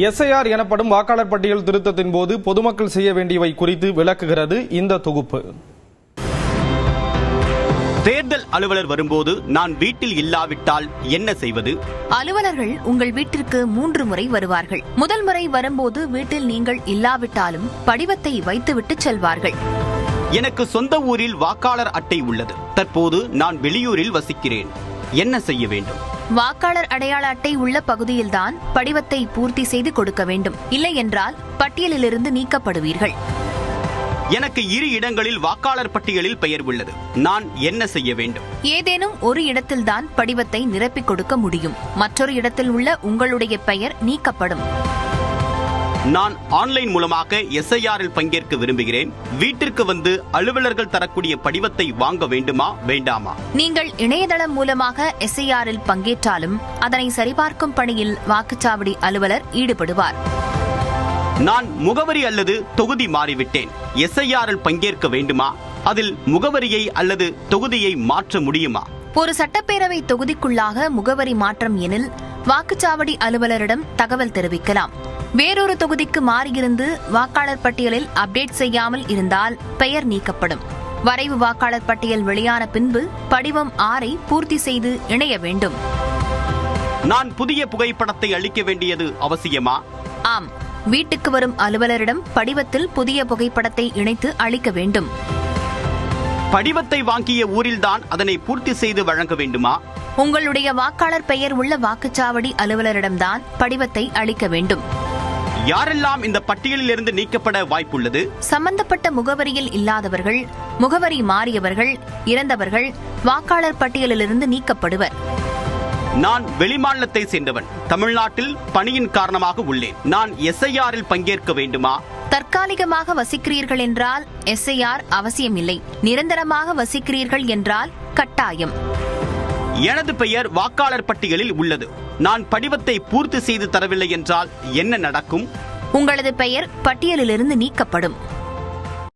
SIR எனப்படும் வாக்காளர் பட்டியல் திருத்தத்தின் போது பொதுமக்கள் செய்ய வேண்டியவை குறித்து விளக்குகிறது இந்த தொகுப்பு. தேர்தல் அலுவலர் வரும்போது நான் வீட்டில் இல்லாவிட்டால் என்ன செய்வது? அலுவலர்கள் உங்கள் வீட்டிற்கு 3 முறை வருவார்கள். முதல் முறை வரும்போது வீட்டில் நீங்கள் இல்லாவிட்டாலும் படிவத்தை வைத்துவிட்டு செல்வார்கள். எனக்கு சொந்த ஊரில் வாக்காளர் அட்டை உள்ளது. தற்போது நான் வெளியூரில் வசிக்கிறேன். என்ன செய்ய வேண்டும்? வாக்காளர் அடையாள அட்டை உள்ள பகுதியில்தான் படிவத்தை பூர்த்தி செய்து கொடுக்க வேண்டும். இல்லை என்றால் பட்டியலிலிருந்து நீக்கப்படுவீர்கள். எனக்கு 2 இடங்களில் வாக்காளர் பட்டியலில் பெயர் உள்ளது. நான் என்ன செய்ய வேண்டும்? ஏதேனும் ஒரு இடத்தில்தான் படிவத்தை நிரப்பிக் கொடுக்க முடியும். மற்றொரு இடத்தில் உள்ள உங்களுடைய பெயர் நீக்கப்படும். நான் ஆன்லைன் மூலமாக எஸ்ஐஆரில் பங்கேற்க விரும்புகிறேன். வீட்டிற்கு வந்து அலுவலர்கள் தரக்கூடிய படிவத்தை வாங்க வேண்டுமா வேண்டாமா? நீங்கள் இணையதளம் மூலமாக எஸ்ஐஆரில் பங்கேற்றாலும் அதனை சரிபார்க்கும் பணியில் வாக்குச்சாவடி அலுவலர் ஈடுபடுவார். நான் முகவரி அல்லது தொகுதி மாறிவிட்டேன். எஸ்ஐஆரில் பங்கேற்க வேண்டுமா? அதில் முகவரியை அல்லது தொகுதியை மாற்ற முடியுமா? ஒரு சட்டப்பேரவை தொகுதிக்குள்ளாக முகவரி மாற்றம் எனில் வாக்குச்சாவடி அலுவலரிடம் தகவல் தெரிவிக்கலாம். வேறொரு தொகுதிக்கு மாறியிருந்து வாக்காளர் பட்டியலில் அப்டேட் செய்யாமல் இருந்தால் பெயர் நீக்கப்படும். வரைவு வாக்காளர் பட்டியல் வெளியான பின்பு படிவம் 6ஐ பூர்த்தி செய்து இணைய வேண்டும். நான் புதிய புகைப்படத்தை அளிக்க வேண்டியது அவசியமா? ஆம், வீட்டுக்கு வரும் அலுவலரிடம் படிவத்தில் புதிய புகைப்படத்தை இணைத்து அளிக்க வேண்டும். படிவத்தை வாங்கிய ஊரில்தான் அதனை பூர்த்தி செய்து வழங்க வேண்டுமா? உங்களுடைய வாக்காளர் பெயர் உள்ள வாக்குச்சாவடி அலுவலரிடம்தான் படிவத்தை அளிக்க வேண்டும். யாரெல்லாம் இந்த பட்டியலில் இருந்து நீக்கப்பட வாய்ப்புள்ளது? சம்பந்தப்பட்ட முகவரியில் இல்லாதவர்கள், முகவரி மாறியவர்கள், இறந்தவர்கள் வாக்காளர் பட்டியலிலிருந்து நீக்கப்படுவர். நான் வெளிமாநிலத்தை சேர்ந்தவன். தமிழ்நாட்டில் பணியின் காரணமாக உள்ளேன். நான் எஸ்ஐஆரில் பங்கேற்க வேண்டுமா? தற்காலிகமாக வசிக்கிறீர்கள் என்றால் எஸ்ஐஆர் அவசியமில்லை. நிரந்தரமாக வசிக்கிறீர்கள் என்றால் கட்டாயம். எனது பெயர் வாக்காளர் பட்டியலில் உள்ளது. நான் படிவத்தை பூர்த்தி செய்து தரவில்லை என்றால் என்ன நடக்கும்? உங்களது பெயர் பட்டியலிலிருந்து நீக்கப்படும்.